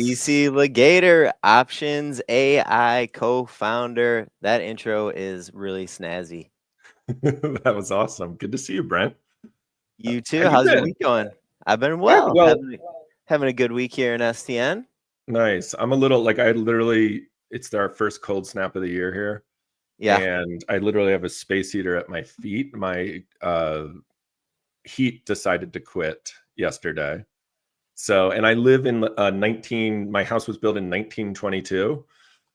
CC Lagator, Options AI co-founder. That intro is really snazzy. That was awesome. Good to see you, Brent. You too. How you How's your been? week going? I've been Good. well. Well, Having a good week here in STN. nice. I'm a little like it's our first cold snap of the year here, Yeah. and I literally have a space heater at my feet. My heat decided to quit yesterday. So, and I live in my house was built in 1922.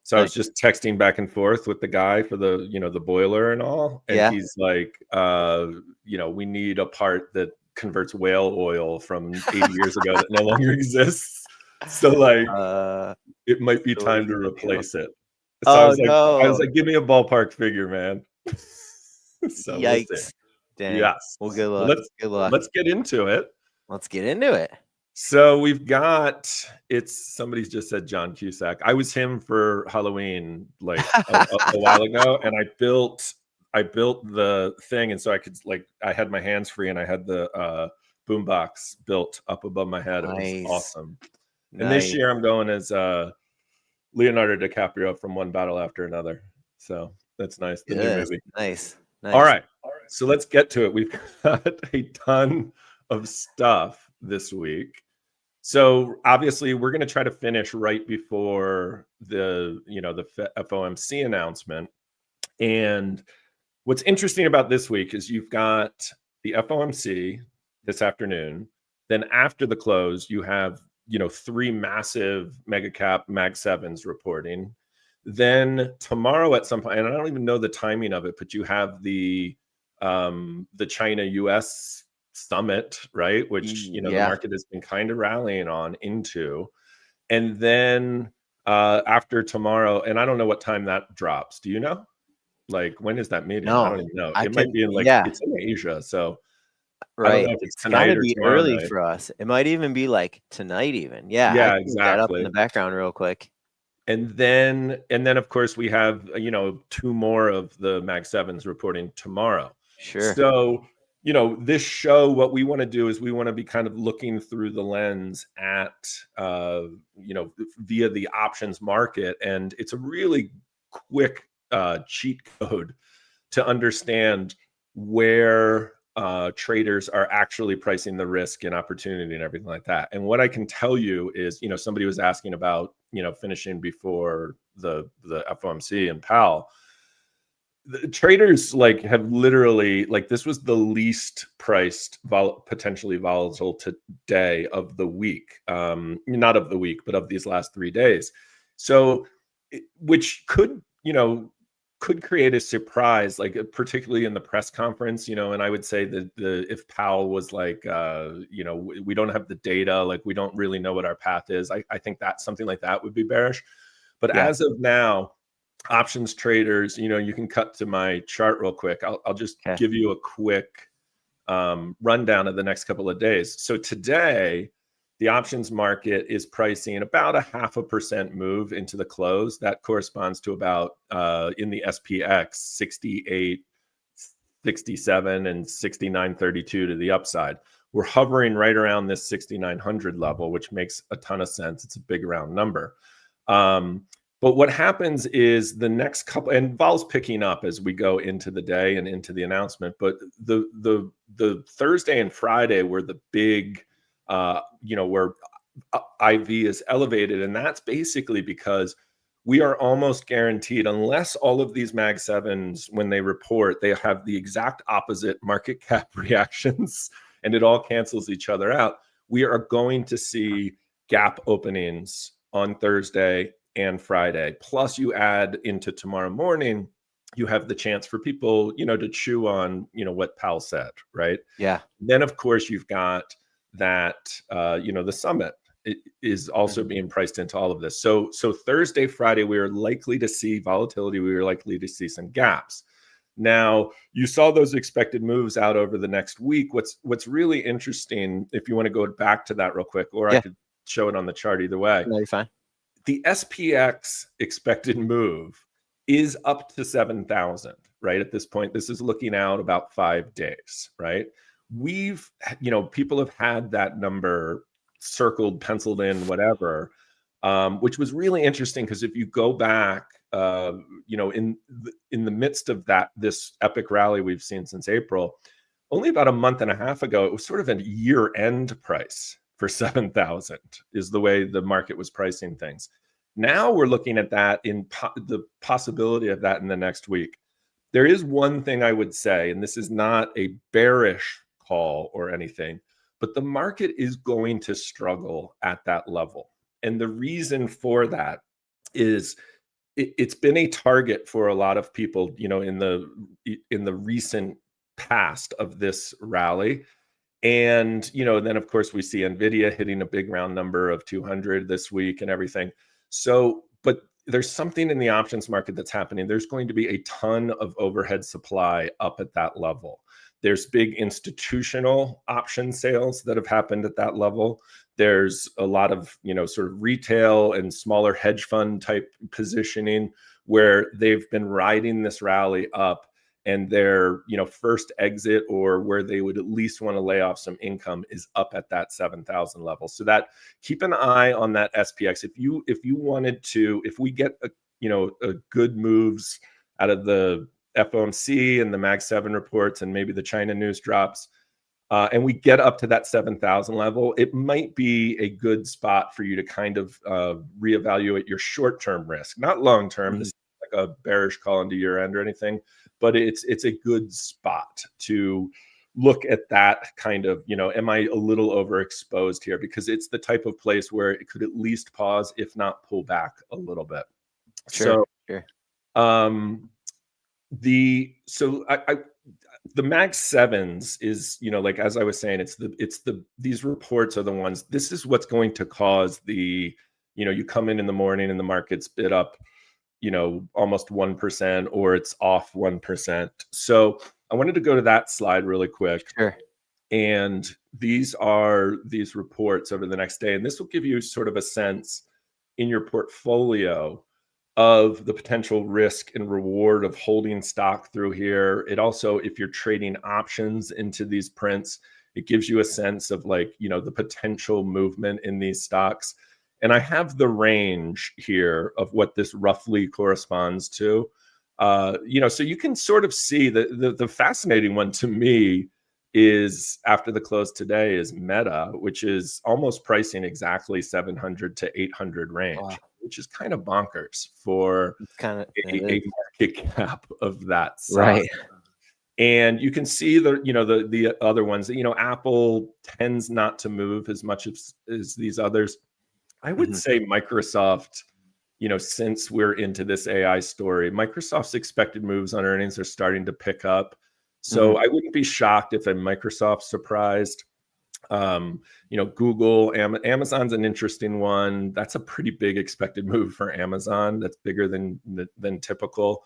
So I was just texting back and forth with the guy for the boiler and all. And Yeah. he's like, we need a part that converts whale oil from 80 years ago that no longer exists. So like, it might be so what are time you to gonna do? replace it. So Oh I was no. like, give me a ballpark figure, man. So we'll see. Yikes. Dang. Yes. Well, good Well, luck. Good luck. let's get into it. Let's get into it. So we've got somebody's just said John Cusack. I was him for Halloween like a while ago, and I built the thing, and so I could I had my hands free, and I had the boombox built up above my head. Nice. It was awesome. Nice. And this year I'm going as Leonardo DiCaprio from One Battle After Another. So that's nice. The new movie. Nice. All right. So let's get to it. We've got a ton of stuff this week. So obviously we're going to try to finish right before the FOMC announcement. And what's interesting about this week is you've got the FOMC this afternoon. Then after the close, you have, 3 massive mega cap Mag7s reporting. Then tomorrow at some point, and I don't even know the timing of it, but you have the China US summit, right? Which, the market has been kind of rallying on into. And then after tomorrow, and I don't know what time that drops. Do you know? Like, when is that meeting? No, I don't even know. It might be in it's in Asia. So right. I don't know if it's tonight or tomorrow early night. for us. It might even be like tonight even. Yeah, yeah, I can exactly. that up in the background real quick. And then of course we have 2 more of the Mag7s reporting tomorrow. Sure. So this show, what we want to do is we want to be kind of looking through the lens at via the options market, and it's a really quick cheat code to understand where traders are actually pricing the risk and opportunity and everything like that. And what I can tell you is, somebody was asking about, finishing before the FOMC and Powell. The traders have literally this was the least priced potentially volatile day of the week, not of the week, but of these last 3 days. So, which could create a surprise, particularly in the press conference, and I would say that if Powell was we don't have the data, we don't really know what our path is. I think that something like that would be bearish. But as of now, options traders, you can cut to my chart real quick. I'll just give you a quick rundown of the next couple of days. So today, the options market is pricing about a 0.5% move into the close. That corresponds to about in the SPX 68, 67, and 69.32 to the upside. We're hovering right around this 6,900 level, which makes a ton of sense. It's a big round number. But what happens is the next couple, and vol's picking up as we go into the day and into the announcement. But the Thursday and Friday were the big, where IV is elevated, and that's basically because we are almost guaranteed, unless all of these Mag7s, when they report, they have the exact opposite market cap reactions, and it all cancels each other out. We are going to see gap openings on Thursday and Friday. Plus, you add into tomorrow morning, you have the chance for people, to chew on, what Powell said, right? Yeah. Then, of course, you've got that, the summit is also being priced into all of this. So Thursday, Friday, we are likely to see volatility. We are likely to see some gaps. Now, you saw those expected moves out over the next week. What's really interesting, if you want to go back to that real quick, or I could show it on the chart either way. No, you're fine. The SPX expected move is up to 7,000, right? At this point, this is looking out about 5 days, right? We've, people have had that number circled, penciled in, whatever. which was really interesting because if you go back, in the midst of this epic rally we've seen since April, only about a month and a half ago, it was sort of a year-end price for 7,000 is the way the market was pricing things. Now we're looking at that in the possibility of that in the next week. There is one thing I would say, and this is not a bearish call or anything, but the market is going to struggle at that level. And the reason for that is it's been a target for a lot of people, in the recent past of this rally. And, then of course we see Nvidia hitting a big round number of 200 this week and everything. So, but there's something in the options market that's happening. There's going to be a ton of overhead supply up at that level. There's big institutional option sales that have happened at that level. There's a lot of, sort of retail and smaller hedge fund type positioning where they've been riding this rally up, and their, first exit, or where they would at least want to lay off some income, is up at that 7,000 level. So that, keep an eye on that SPX. If we get a good moves out of the FOMC and the Mag7 reports and maybe the China news drops, and we get up to that 7,000 level, it might be a good spot for you to kind of reevaluate your short-term risk, not long-term. This is like a bearish call into year end or anything, but it's a good spot to look at that kind of, am I a little overexposed here? Because it's the type of place where it could at least pause, if not pull back a little bit. Sure. The Mag7s is, like, as I was saying, these reports are the ones, this is what's going to cause the, you come in the morning and the market's bid up, almost 1%, or it's off 1%. So I wanted to go to that slide really quick. Sure. And these are these reports over the next day. And this will give you sort of a sense in your portfolio of the potential risk and reward of holding stock through here. It also, if you're trading options into these prints, it gives you a sense of, like, the potential movement in these stocks. And I have the range here of what this roughly corresponds to. So you can sort of see the fascinating one to me is, after the close today, is Meta, which is almost pricing exactly 700 to 800 range. Wow. Which is kind of bonkers for a market cap of that size. Right. And you can see the other ones. Apple tends not to move as much as these others. I would say Microsoft, since we're into this AI story, Microsoft's expected moves on earnings are starting to pick up. So I wouldn't be shocked if a Microsoft surprised. Google, Amazon's an interesting one. That's a pretty big expected move for Amazon. That's bigger than typical.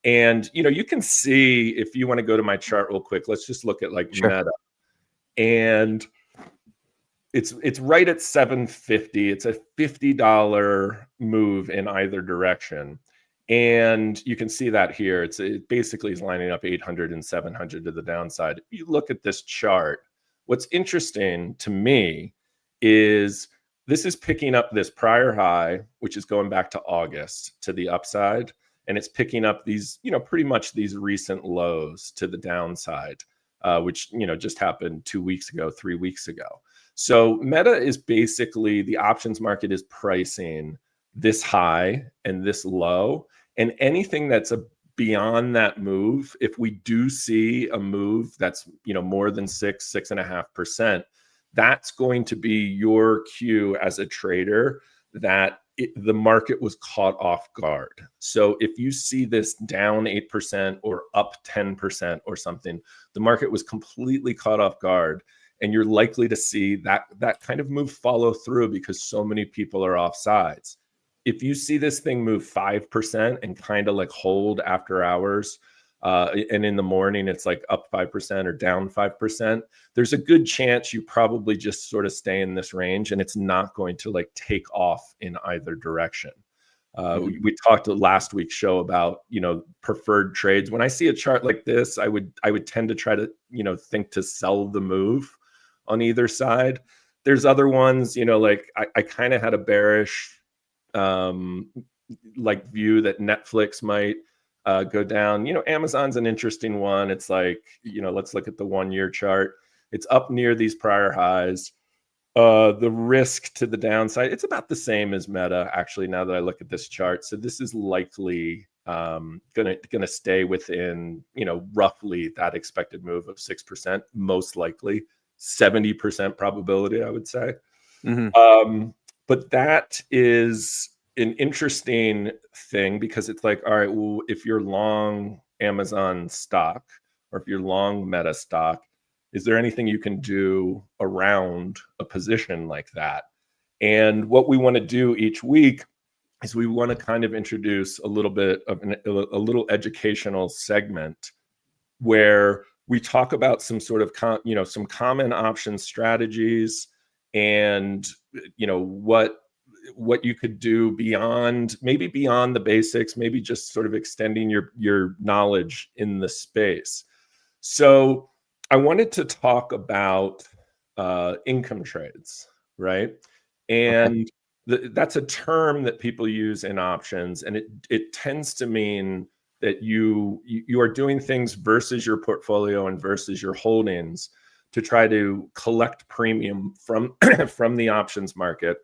And, you can see, if you want to go to my chart real quick, let's just look at Meta. And it's right at 750. It's a $50 move in either direction. And you can see that here. It basically is lining up 800 and 700 to the downside. If you look at this chart, what's interesting to me is this is picking up this prior high, which is going back to August, to the upside. And it's picking up these, pretty much these recent lows to the downside, which, just happened 2 weeks ago, 3 weeks ago. So Meta is basically, the options market is pricing this high and this low. And anything that's beyond that move, if we do see a move that's, more than 6.5%, that's going to be your cue as a trader that the market was caught off guard. So if you see this down 8% or up 10% or something, the market was completely caught off guard, and you're likely to see that kind of move follow through because so many people are off sides. If you see this thing move 5% and kind of hold after hours, and in the morning it's up 5% or down 5%, there's a good chance you probably just sort of stay in this range, and it's not going to take off in either direction. We talked last week's show about, preferred trades. When I see a chart like this, I would tend to try to, think to sell the move on either side. There's other ones, I kind of had a bearish like view that Netflix might go down. Amazon's an interesting one. It's like, let's look at the 1-year chart. It's up near these prior highs. The risk to the downside, it's about the same as Meta, actually, now that I look at this chart. So this is likely gonna stay within, roughly that expected move of 6%, most likely 70% probability, I would say. But that is an interesting thing, because it's like, all right, well, if you're long Amazon stock, or if you're long Meta stock, is there anything you can do around a position like that? And what we want to do each week is we want to kind of introduce a little bit of a little educational segment where we talk about some sort of some common option strategies, and what you could do beyond the basics, maybe just sort of extending your knowledge in the space. So I wanted to talk about income trades, right? And that's a term that people use in options, and it tends to mean that you are doing things versus your portfolio and versus your holdings to try to collect premium from from the options market,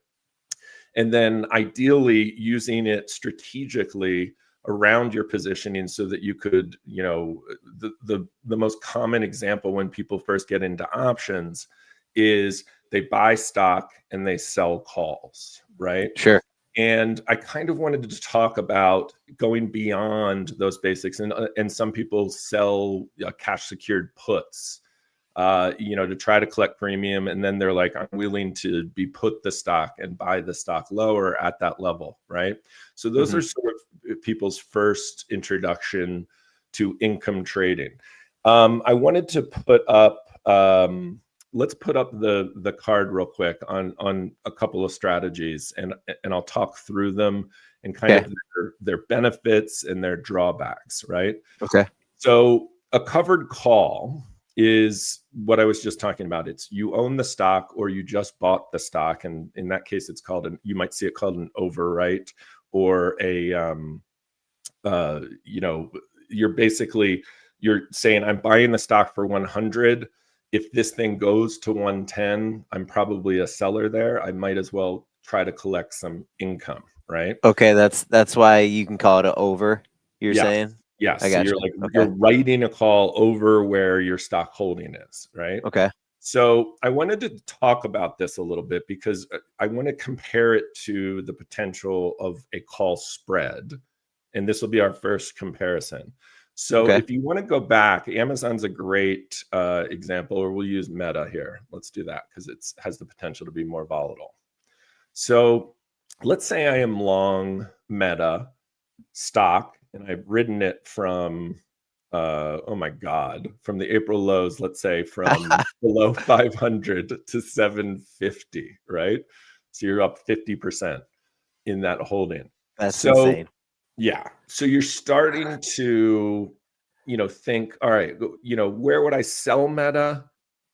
and then ideally using it strategically around your positioning so that you could, the most common example when people first get into options is they buy stock and they sell calls, right? Sure. And I kind of wanted to talk about going beyond those basics, and some people sell cash secured puts, to try to collect premium. And then they're like, I'm willing to be put the stock and buy the stock lower at that level, right? So those are sort of people's first introduction to income trading. I wanted to put up, let's put up the card real quick on a couple of strategies, and I'll talk through them and kind of their benefits and their drawbacks, right? Okay. So a covered call is what I was just talking about. It's you own the stock or you just bought the stock, and in that case, it's called you might see it called an overwrite, or a you're saying, I'm buying the stock for 100. If this thing goes to 110, I'm probably a seller there. I might as well try to collect some income, right? Okay, that's why you can call it an over, you're saying? Yes. I So got you're you. like, Okay. you're writing a call over where your stock holding is, right? Okay. So I wanted to talk about this a little bit because I want to compare it to the potential of a call spread. And this will be our first comparison. So if you want to go back, Amazon's a great example, or we'll use Meta here. Let's do that because it has the potential to be more volatile. So let's say I am long Meta stock, and I've ridden it from, oh my God, from the April lows, let's say from below 500 to 750, right? So you're up 50% in that holding. That's so insane. Yeah. So you're starting to, think, all right, where would I sell Meta?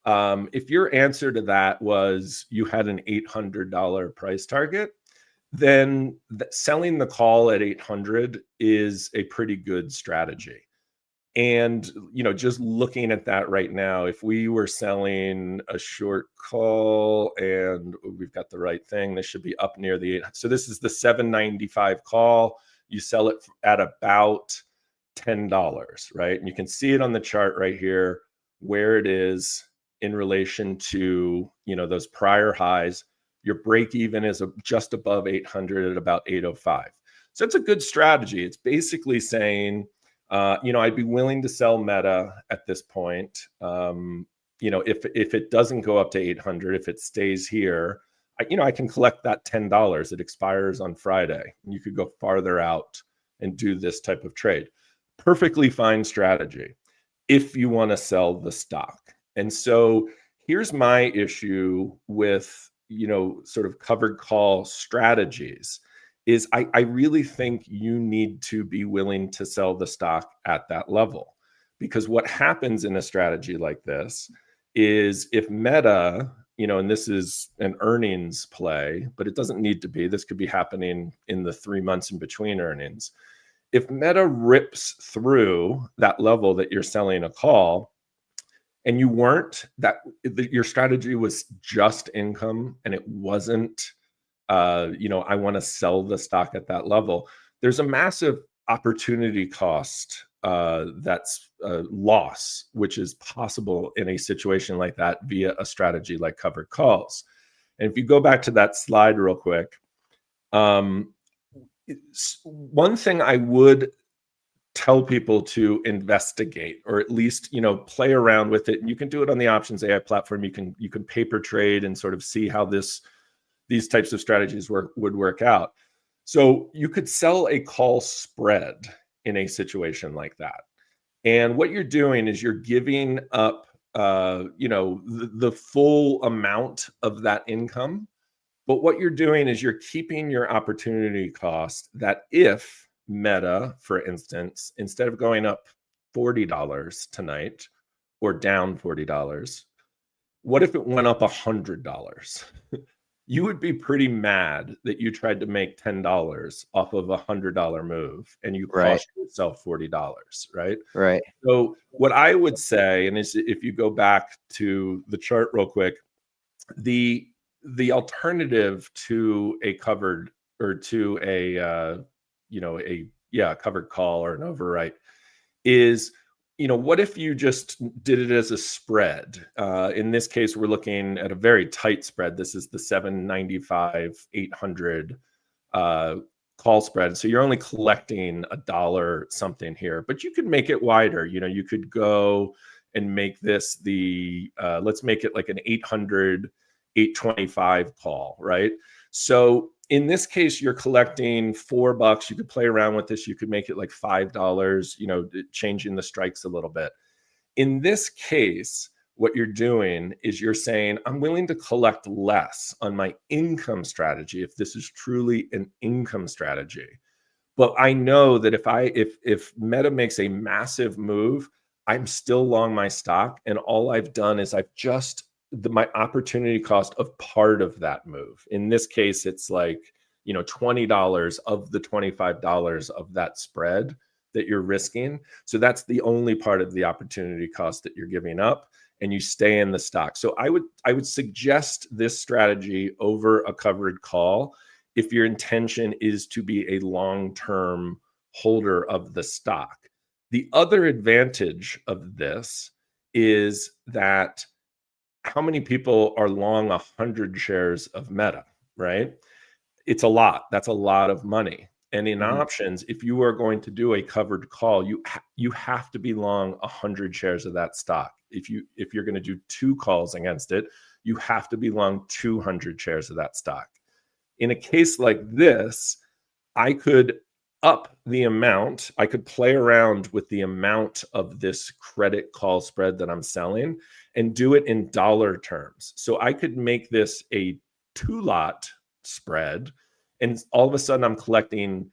If your answer to that was you had an $800 price target, then selling the call at 800 is a pretty good strategy. And, just looking at that right now, if we were selling a short call and we've got the right thing, this should be up near the 8. So this is the 795 call. You sell it at about $10, right? And you can see it on the chart right here, where it is in relation to, those prior highs. Your break even is just above 800 at about 805. So it's a good strategy. It's basically saying, I'd be willing to sell Meta at this point. If it doesn't go up to 800, if it stays here, I can collect that $10. It expires on Friday. You could go farther out and do this type of trade. Perfectly fine strategy if you want to sell the stock. And so here's my issue with, sort of covered call strategies is I really think you need to be willing to sell the stock at that level. Because what happens in a strategy like this is if Meta and this is an earnings play, but it doesn't need to be. This could be happening in the 3 months in between earnings. If Meta rips through that level that you're selling a call, and you weren't, your strategy was just income and it wasn't, I want to sell the stock at that level, there's a massive opportunity cost that's loss, which is possible in a situation like that via a strategy like covered calls. And if you go back to that slide real quick, one thing I would tell people to investigate, or at least play around with it. And you can do it on the Options AI platform. You can paper trade and sort of see how these types of strategies would work out. So you could sell a call spread in a situation like that. And what you're doing is you're giving up the full amount of that income. But what you're doing is you're keeping your opportunity cost, that if Meta, for instance, instead of going up $40 tonight or down $40, what if it went up $100? You would be pretty mad that you tried to make $10 off of $100 move and you cost yourself $40, right? Right. So what I would say, and if you go back to the chart real quick, the alternative to a covered, or to a covered call or an overwrite is, what if you just did it as a spread? In this case, we're looking at a very tight spread. This is the 795 800 call spread. So you're only collecting $1 something here, but you could make it wider. You could go and make this let's make it like an 800 825 call, right? So in this case, you're collecting $4. You could play around with this. You could make it like $5, changing the strikes a little bit. In this case, what you're doing is you're saying, I'm willing to collect less on my income strategy if this is truly an income strategy. But I know that if Meta makes a massive move, I'm still long my stock. And all I've done is I've just my opportunity cost of part of that move. In this case, it's like, $20 of the $25 of that spread that you're risking. So that's the only part of the opportunity cost that you're giving up, and you stay in the stock. So I would suggest this strategy over a covered call if your intention is to be a long-term holder of the stock. The other advantage of this is that how many people are long 100 shares of Meta, right? It's a lot. That's a lot of money. And in options, if you are going to do a covered call, you have to be long 100 shares of that stock. If you're going to do 2 calls against it, you have to be long 200 shares of that stock. In a case like this, I could up the amount. I could play around with the amount of this credit call spread that I'm selling and do it in dollar terms. So I could make this a 2-lot spread, and all of a sudden I'm collecting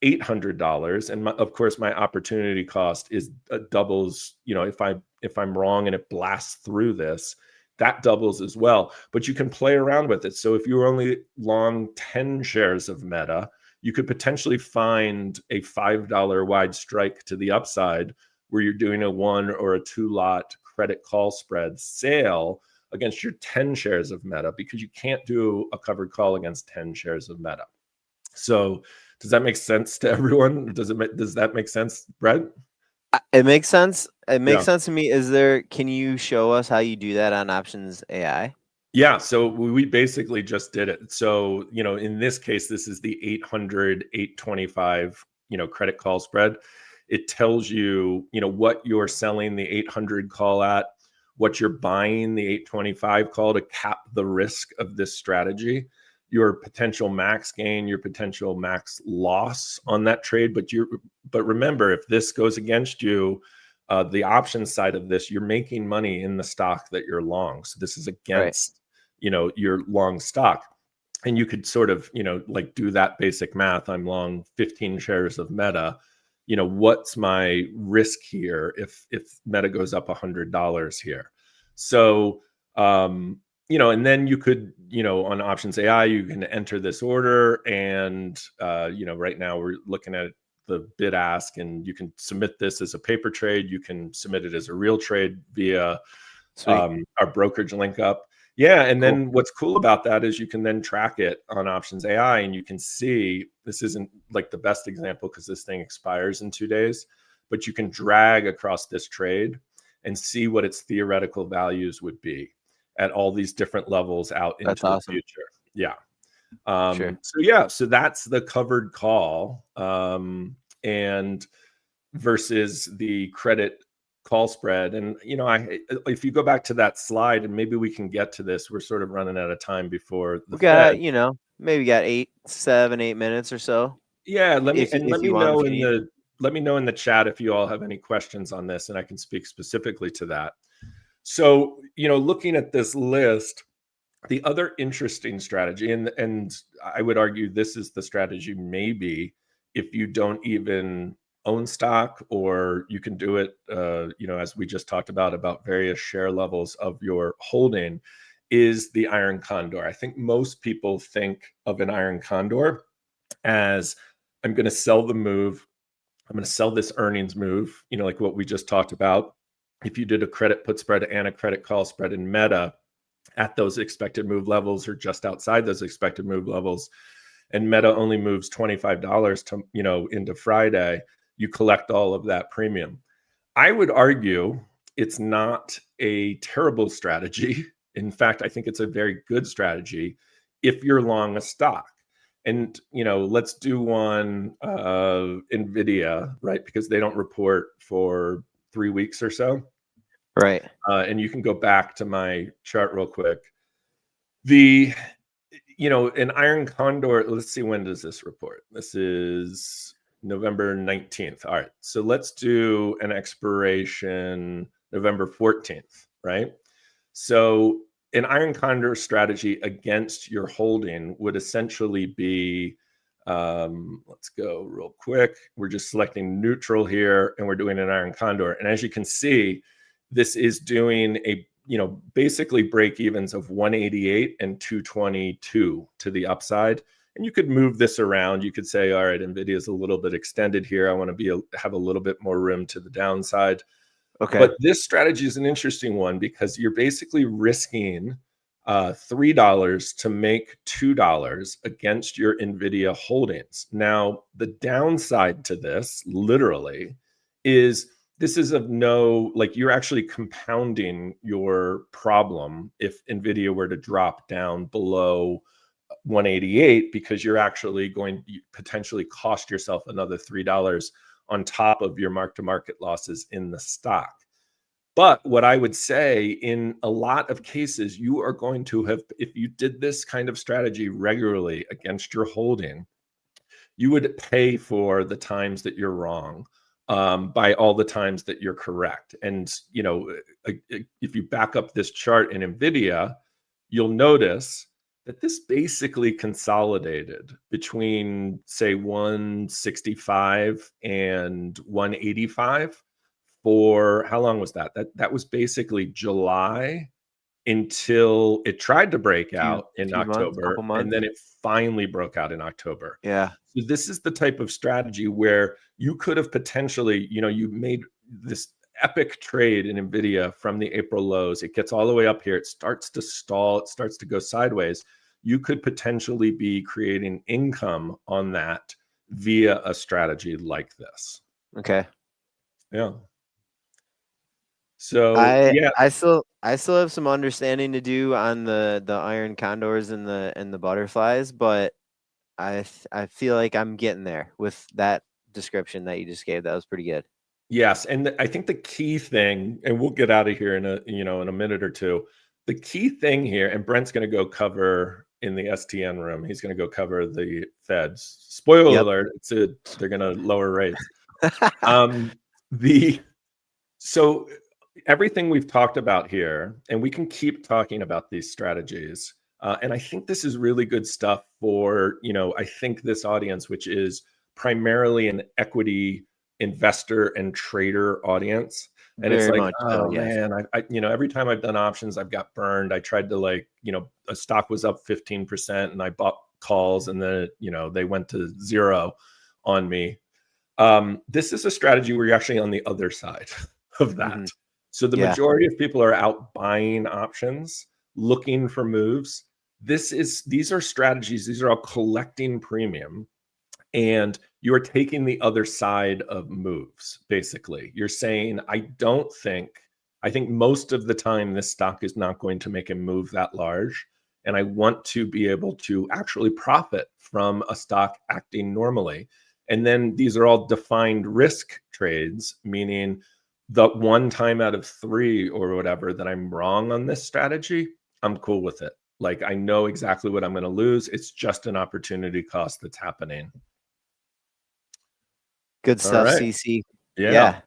$800, and of course my opportunity cost is doubles. If I'm wrong and it blasts through this, that doubles as well. But you can play around with it. So if you were only long 10 shares of Meta, you could potentially find a $5 wide strike to the upside where you're doing a 1 or a 2-lot credit call spread sale against your 10 shares of Meta, because you can't do a covered call against 10 shares of Meta. So does that make sense to everyone? Does that make sense, Brett? It makes sense. It makes sense to me. Can you show us how you do that on Options AI? Yeah, so we basically just did it. So, in this case, this is the 800, 825, credit call spread. It tells you, what you're selling the 800 call at, what you're buying the 825 call to cap the risk of this strategy, your potential max gain, your potential max loss on that trade. But remember, if this goes against you, the option side of this, you're making money in the stock that you're long. So this is against, your long stock. And you could sort of, like do that basic math. I'm long 15 shares of Meta. What's my risk here if Meta goes up $100 here? So and then you could, on options AI, you can enter this order, and right now we're looking at the bid ask, and you can submit this as a paper trade. You can submit it as a real trade via Sweet. our brokerage link up. Yeah, and Cool. then what's cool about that is you can then track it on options AI, and you can see, this isn't like the best example because this thing expires in 2 days, but you can drag across this trade and see what its theoretical values would be at all these different levels out That's into the awesome. future. Yeah. Sure. So that's the covered call, and versus the credit call spread. And if you go back to that slide, and maybe we can get to this, we're sort of running out of time before the We got, Fed. maybe got 8 minutes or so. Yeah, If you want, if you need. let me know in the chat if you all have any questions on this, and I can speak specifically to that. So, looking at this list, the other interesting strategy, and I would argue this is the strategy maybe if you don't even own stock, or you can do it, as we just talked about various share levels of your holding, is the iron condor. I think most people think of an iron condor as, I'm going to sell the move. I'm going to sell this earnings move, like what we just talked about. If you did a credit put spread and a credit call spread in Meta at those expected move levels, or just outside those expected move levels, and Meta only moves $25 to, into Friday, you collect all of that premium. I would argue it's not a terrible strategy. In fact, I think it's a very good strategy if you're long a stock. And, let's do one NVIDIA, right? Because they don't report for 3 weeks or so. Right. And you can go back to my chart real quick. The, an iron condor, let's see, when does this report? This is November 19th. All right. So let's do an expiration November 14th, right? So an iron condor strategy against your holding would essentially be, let's go real quick. We're just selecting neutral here, and we're doing an iron condor. And as you can see, this is doing a, basically break evens of 188 and 222 to the upside. And you could move this around. You could say, all right, NVIDIA is a little bit extended here. I want to have a little bit more room to the downside. Okay. But this strategy is an interesting one because you're basically risking $3 to make $2 against your NVIDIA holdings. Now, the downside to this, literally, is this is of no, like, you're actually compounding your problem if NVIDIA were to drop down below 188, because you're actually going to potentially cost yourself another $3 on top of your mark-to-market losses in the stock. But what I would say, in a lot of cases, you are going to have, if you did this kind of strategy regularly against your holding, you would pay for the times that you're wrong by all the times that you're correct. And, if you back up this chart in NVIDIA, you'll notice that this basically consolidated between, say, 165 and 185 for, how long was that? That was basically July until it tried to break out in Few months, October, couple and months. then it finally broke out in October. Yeah. So this is the type of strategy where you could have potentially, you made this epic trade in NVIDIA from the April lows. It gets all the way up here. It starts to stall. It starts to go sideways. You could potentially be creating income on that via a strategy like this. Okay. Yeah. So I yeah, I still I still have some understanding to do on the iron condors and the butterflies, but I feel like I'm getting there with that description that you just gave. That was pretty good. yes, and I think the key thing, and we'll get out of here in a minute or two. The key thing here, and Brent's going to go cover in the STN room. He's going to go cover the Feds. Spoiler Yep. alert: they're going to lower rates. The So everything we've talked about here, and we can keep talking about these strategies. And I think this is really good stuff for, I think this audience, which is primarily an equity investor and trader audience. And it's Very like, much so, oh yes. man, every time I've done options, I've got burned. I tried to a stock was up 15% and I bought calls and then, they went to zero on me. This is a strategy where you're actually on the other side of that. Mm-hmm. So the majority of people are out buying options, looking for moves. These are strategies. These are all collecting premium. And you are taking the other side of moves, basically. You're saying, I think most of the time this stock is not going to make a move that large. And I want to be able to actually profit from a stock acting normally. And then these are all defined risk trades, meaning the 1 time out of 3 or whatever that I'm wrong on this strategy, I'm cool with it. Like I know exactly what I'm going to lose. It's just an opportunity cost that's happening. Good All stuff, right. CC. Yeah.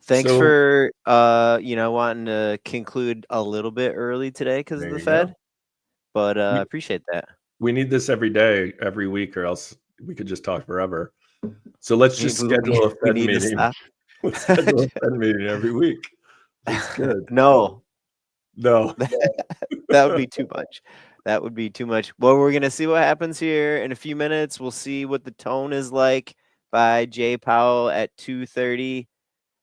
Thanks So for wanting to conclude a little bit early today because of there the you go. Fed, but appreciate that. We need this every day, every week, or else we could just talk forever. So let's just schedule a We Fed need to meeting. stop. Let's schedule a Fed meeting every week. That's good. No, No. that would be too much. That would be too much. Well, we're gonna see what happens here in a few minutes. We'll see what the tone is like by Jay Powell at 2:30.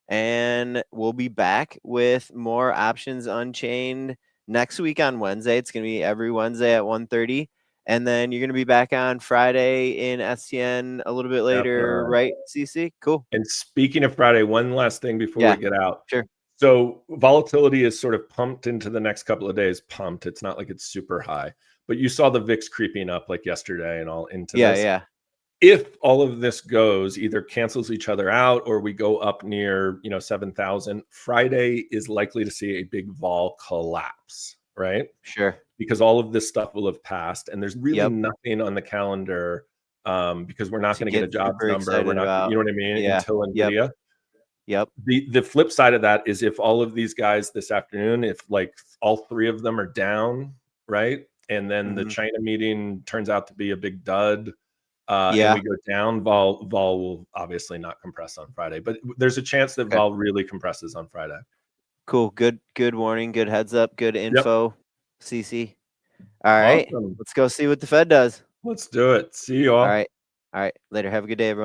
And we'll be back with more options Unchained next week on Wednesday. It's going to be every Wednesday at 1:30. And then you're going to be back on Friday in STN a little bit later, Definitely. right, CC? Cool. And speaking of Friday, one last thing before we get out. Sure. So volatility is sort of pumped into the next couple of days. Pumped. It's not like it's super high. But you saw the VIX creeping up like yesterday and all into this. Yeah. If all of this goes either cancels each other out or we go up near 7,000, Friday is likely to see a big vol collapse, right? Sure. Because all of this stuff will have passed and there's really nothing on the calendar because we're not going to get a jobs number. We're not, you know what I mean? Until NVIDIA. Yep. The flip side of that is if all of these guys this afternoon, if like all 3 of them are down, right? And then the China meeting turns out to be a big dud. And we go down, vol will obviously not compress on Friday, but there's a chance that vol really compresses on Friday. Cool. Good warning. Good heads up. Good info. CC. All right. Awesome. Let's go see what the Fed does. Let's do it. See you all. All right. Later. Have a good day, everyone.